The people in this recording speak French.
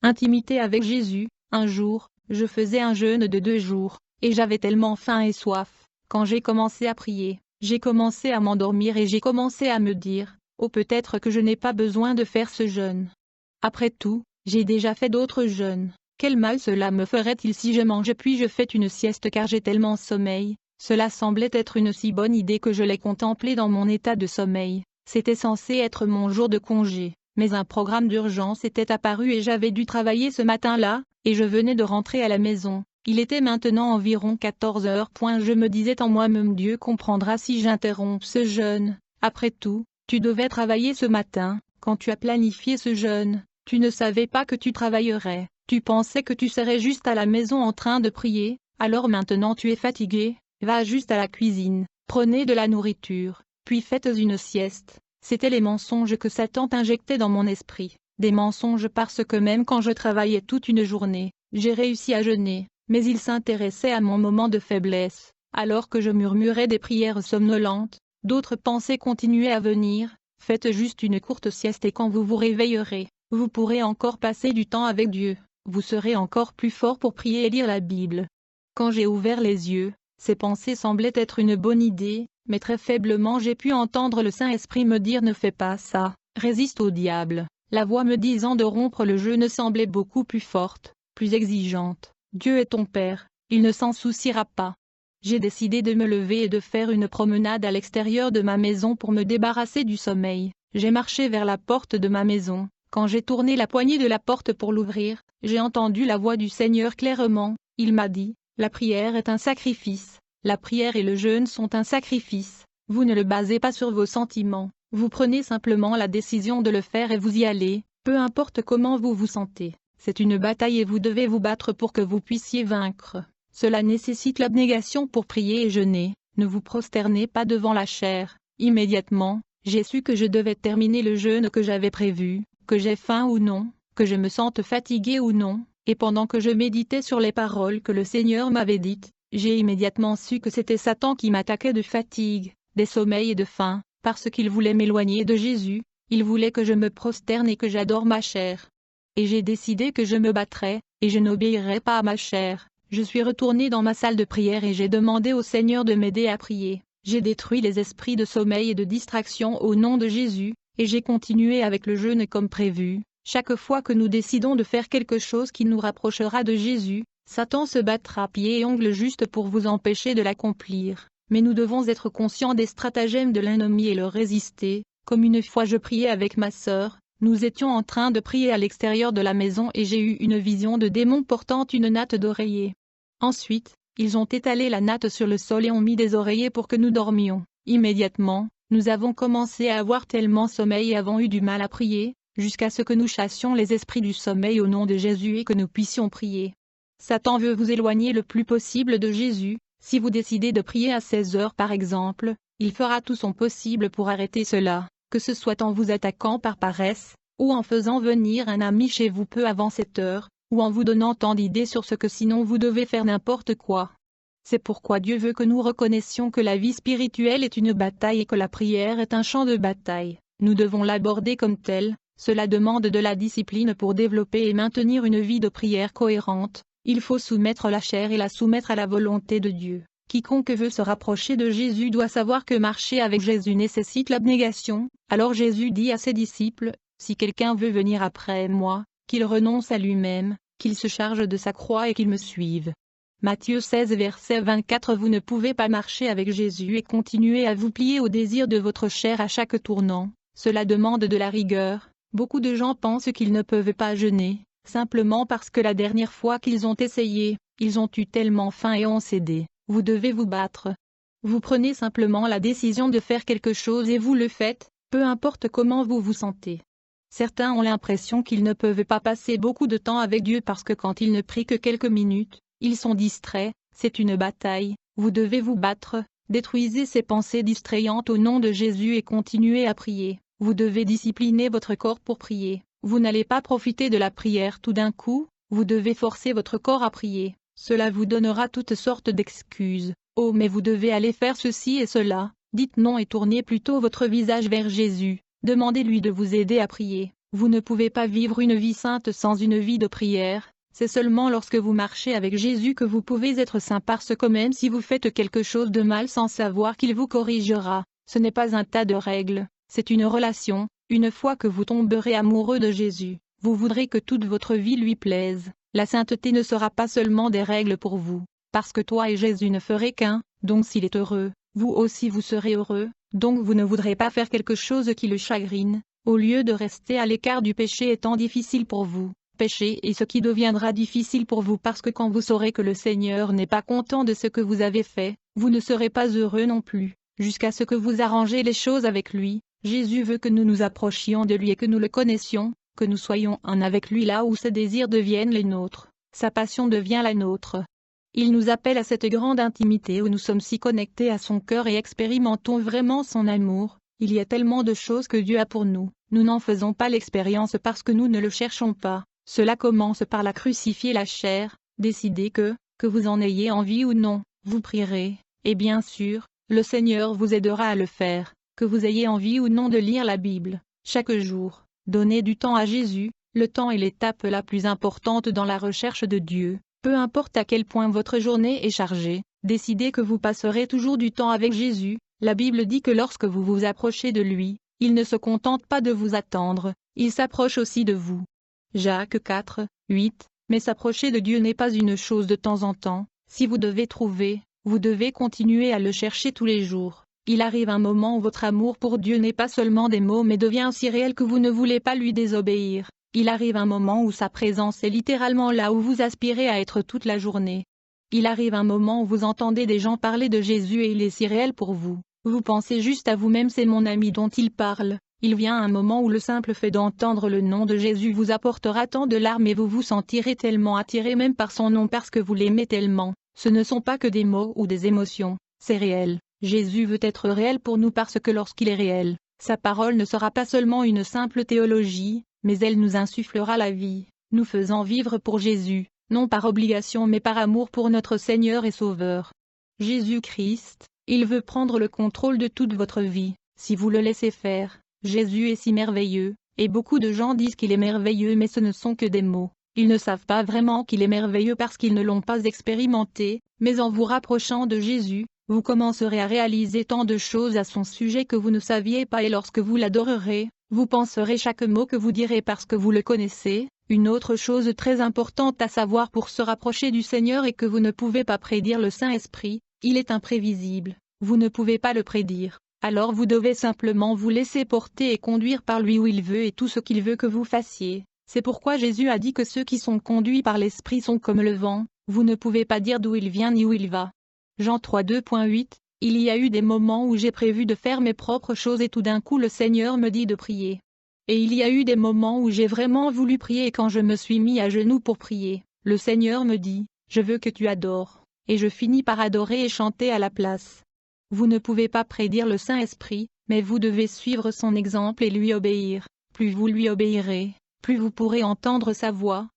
Intimité avec Jésus. Un jour, je faisais un jeûne de 2 jours, et j'avais tellement faim et soif. Quand j'ai commencé à prier, j'ai commencé à m'endormir et j'ai commencé à me dire, « Oh, peut-être que je n'ai pas besoin de faire ce jeûne. Après tout, j'ai déjà fait d'autres jeûnes. Quel mal cela me ferait-il si je mangeais puis je fais une sieste car j'ai tellement sommeil ?» Cela semblait être une si bonne idée que je l'ai contemplée dans mon état de sommeil. C'était censé être mon jour de congé, mais un programme d'urgence était apparu et j'avais dû travailler ce matin-là, et je venais de rentrer à la maison. Il était maintenant environ 14 heures. Je me disais en moi-même, Dieu comprendra si j'interromps ce jeûne. Après tout, tu devais travailler ce matin. Quand tu as planifié ce jeûne, tu ne savais pas que tu travaillerais. Tu pensais que tu serais juste à la maison en train de prier. Alors maintenant tu es fatigué. Va juste à la cuisine, prenez de la nourriture, puis faites une sieste. C'étaient les mensonges que Satan injectait dans mon esprit. Des mensonges parce que même quand je travaillais toute une journée, j'ai réussi à jeûner, mais il s'intéressait à mon moment de faiblesse. Alors que je murmurais des prières somnolentes, d'autres pensées continuaient à venir. Faites juste une courte sieste et quand vous vous réveillerez, vous pourrez encore passer du temps avec Dieu. Vous serez encore plus fort pour prier et lire la Bible. Quand j'ai ouvert les yeux, ces pensées semblaient être une bonne idée, mais très faiblement j'ai pu entendre le Saint-Esprit me dire « Ne fais pas ça, résiste au diable ». La voix me disant de rompre le jeûne semblait beaucoup plus forte, plus exigeante. Dieu est ton Père, il ne s'en souciera pas. J'ai décidé de me lever et de faire une promenade à l'extérieur de ma maison pour me débarrasser du sommeil. J'ai marché vers la porte de ma maison. Quand j'ai tourné la poignée de la porte pour l'ouvrir, j'ai entendu la voix du Seigneur clairement. Il m'a dit: la prière est un sacrifice. La prière et le jeûne sont un sacrifice. Vous ne le basez pas sur vos sentiments. Vous prenez simplement la décision de le faire et vous y allez, peu importe comment vous vous sentez. C'est une bataille et vous devez vous battre pour que vous puissiez vaincre. Cela nécessite l'abnégation pour prier et jeûner. Ne vous prosternez pas devant la chair. Immédiatement, j'ai su que je devais terminer le jeûne que j'avais prévu, que j'ai faim ou non, que je me sente fatigué ou non, et pendant que je méditais sur les paroles que le Seigneur m'avait dites, j'ai immédiatement su que c'était Satan qui m'attaquait de fatigue, des sommeils et de faim, parce qu'il voulait m'éloigner de Jésus, il voulait que je me prosterne et que j'adore ma chair. Et j'ai décidé que je me battrais, et je n'obéirais pas à ma chair. Je suis retourné dans ma salle de prière et j'ai demandé au Seigneur de m'aider à prier. J'ai détruit les esprits de sommeil et de distraction au nom de Jésus, et j'ai continué avec le jeûne comme prévu. Chaque fois que nous décidons de faire quelque chose qui nous rapprochera de Jésus, Satan se battra pieds et ongles juste pour vous empêcher de l'accomplir. Mais nous devons être conscients des stratagèmes de l'ennemi et leur résister. Comme une fois je priais avec ma sœur, nous étions en train de prier à l'extérieur de la maison et j'ai eu une vision de démon portant une natte d'oreiller. Ensuite, ils ont étalé la natte sur le sol et ont mis des oreillers pour que nous dormions. Immédiatement, nous avons commencé à avoir tellement sommeil et avons eu du mal à prier, jusqu'à ce que nous chassions les esprits du sommeil au nom de Jésus et que nous puissions prier. Satan veut vous éloigner le plus possible de Jésus. Si vous décidez de prier à 16 heures par exemple, il fera tout son possible pour arrêter cela, que ce soit en vous attaquant par paresse, ou en faisant venir un ami chez vous peu avant 7 heures, ou en vous donnant tant d'idées sur ce que sinon vous devez faire n'importe quoi. C'est pourquoi Dieu veut que nous reconnaissions que la vie spirituelle est une bataille et que la prière est un champ de bataille. Nous devons l'aborder comme tel. Cela demande de la discipline pour développer et maintenir une vie de prière cohérente. Il faut soumettre la chair et la soumettre à la volonté de Dieu. Quiconque veut se rapprocher de Jésus doit savoir que marcher avec Jésus nécessite l'abnégation. Alors Jésus dit à ses disciples, « Si quelqu'un veut venir après moi, qu'il renonce à lui-même, qu'il se charge de sa croix et qu'il me suive. » Matthieu 16 verset 24. Vous ne pouvez pas marcher avec Jésus et continuer à vous plier au désir de votre chair à chaque tournant. Cela demande de la rigueur. Beaucoup de gens pensent qu'ils ne peuvent pas jeûner, simplement parce que la dernière fois qu'ils ont essayé, ils ont eu tellement faim et ont cédé. Vous devez vous battre. Vous prenez simplement la décision de faire quelque chose et vous le faites, peu importe comment vous vous sentez. Certains ont l'impression qu'ils ne peuvent pas passer beaucoup de temps avec Dieu parce que quand ils ne prient que quelques minutes, ils sont distraits. C'est une bataille, vous devez vous battre, détruisez ces pensées distrayantes au nom de Jésus et continuez à prier. Vous devez discipliner votre corps pour prier. Vous n'allez pas profiter de la prière tout d'un coup, vous devez forcer votre corps à prier. Cela vous donnera toutes sortes d'excuses. Oh mais vous devez aller faire ceci et cela. Dites non et tournez plutôt votre visage vers Jésus. Demandez-lui de vous aider à prier. Vous ne pouvez pas vivre une vie sainte sans une vie de prière. C'est seulement lorsque vous marchez avec Jésus que vous pouvez être saint, parce que même si vous faites quelque chose de mal sans savoir qu'il vous corrigera, ce n'est pas un tas de règles, c'est une relation. Une fois que vous tomberez amoureux de Jésus, vous voudrez que toute votre vie lui plaise. La sainteté ne sera pas seulement des règles pour vous, parce que toi et Jésus ne ferez qu'un, donc s'il est heureux, vous aussi vous serez heureux, donc vous ne voudrez pas faire quelque chose qui le chagrine, au lieu de rester à l'écart du péché étant difficile pour vous. Péché est ce qui deviendra difficile pour vous, parce que quand vous saurez que le Seigneur n'est pas content de ce que vous avez fait, vous ne serez pas heureux non plus, jusqu'à ce que vous arrangez les choses avec lui. Jésus veut que nous nous approchions de lui et que nous le connaissions, que nous soyons un avec lui là où ses désirs deviennent les nôtres, sa passion devient la nôtre. Il nous appelle à cette grande intimité où nous sommes si connectés à son cœur et expérimentons vraiment son amour. Il y a tellement de choses que Dieu a pour nous, nous n'en faisons pas l'expérience parce que nous ne le cherchons pas. Cela commence par la crucifier la chair, décider que vous en ayez envie ou non, vous prierez, et bien sûr, le Seigneur vous aidera à le faire, que vous ayez envie ou non de lire la Bible, chaque jour. Donnez du temps à Jésus, le temps est l'étape la plus importante dans la recherche de Dieu. Peu importe à quel point votre journée est chargée, décidez que vous passerez toujours du temps avec Jésus. La Bible dit que lorsque vous vous approchez de lui, il ne se contente pas de vous attendre, il s'approche aussi de vous. Jacques 4, 8. Mais s'approcher de Dieu n'est pas une chose de temps en temps. Si vous devez trouver, vous devez continuer à le chercher tous les jours. Il arrive un moment où votre amour pour Dieu n'est pas seulement des mots mais devient si réel que vous ne voulez pas lui désobéir. Il arrive un moment où sa présence est littéralement là où vous aspirez à être toute la journée. Il arrive un moment où vous entendez des gens parler de Jésus et il est si réel pour vous. Vous pensez juste à vous-même, c'est mon ami dont il parle. Il vient un moment où le simple fait d'entendre le nom de Jésus vous apportera tant de larmes et vous vous sentirez tellement attiré même par son nom parce que vous l'aimez tellement. Ce ne sont pas que des mots ou des émotions, c'est réel. Jésus veut être réel pour nous parce que lorsqu'il est réel, sa parole ne sera pas seulement une simple théologie, mais elle nous insufflera la vie, nous faisant vivre pour Jésus, non par obligation mais par amour pour notre Seigneur et Sauveur. Jésus-Christ, il veut prendre le contrôle de toute votre vie, si vous le laissez faire. Jésus est si merveilleux, et beaucoup de gens disent qu'il est merveilleux mais ce ne sont que des mots. Ils ne savent pas vraiment qu'il est merveilleux parce qu'ils ne l'ont pas expérimenté, mais en vous rapprochant de Jésus, vous commencerez à réaliser tant de choses à son sujet que vous ne saviez pas et lorsque vous l'adorerez, vous penserez chaque mot que vous direz parce que vous le connaissez. Une autre chose très importante à savoir pour se rapprocher du Seigneur est que vous ne pouvez pas prédire le Saint-Esprit, il est imprévisible, vous ne pouvez pas le prédire. Alors vous devez simplement vous laisser porter et conduire par lui où il veut et tout ce qu'il veut que vous fassiez. C'est pourquoi Jésus a dit que ceux qui sont conduits par l'Esprit sont comme le vent, vous ne pouvez pas dire d'où il vient ni où il va. Jean 3 2.8. Il y a eu des moments où j'ai prévu de faire mes propres choses et tout d'un coup le Seigneur me dit de prier. Et il y a eu des moments où j'ai vraiment voulu prier et quand je me suis mis à genoux pour prier, le Seigneur me dit, je veux que tu adores. Et je finis par adorer et chanter à la place. Vous ne pouvez pas prédire le Saint-Esprit, mais vous devez suivre son exemple et lui obéir. Plus vous lui obéirez, plus vous pourrez entendre sa voix,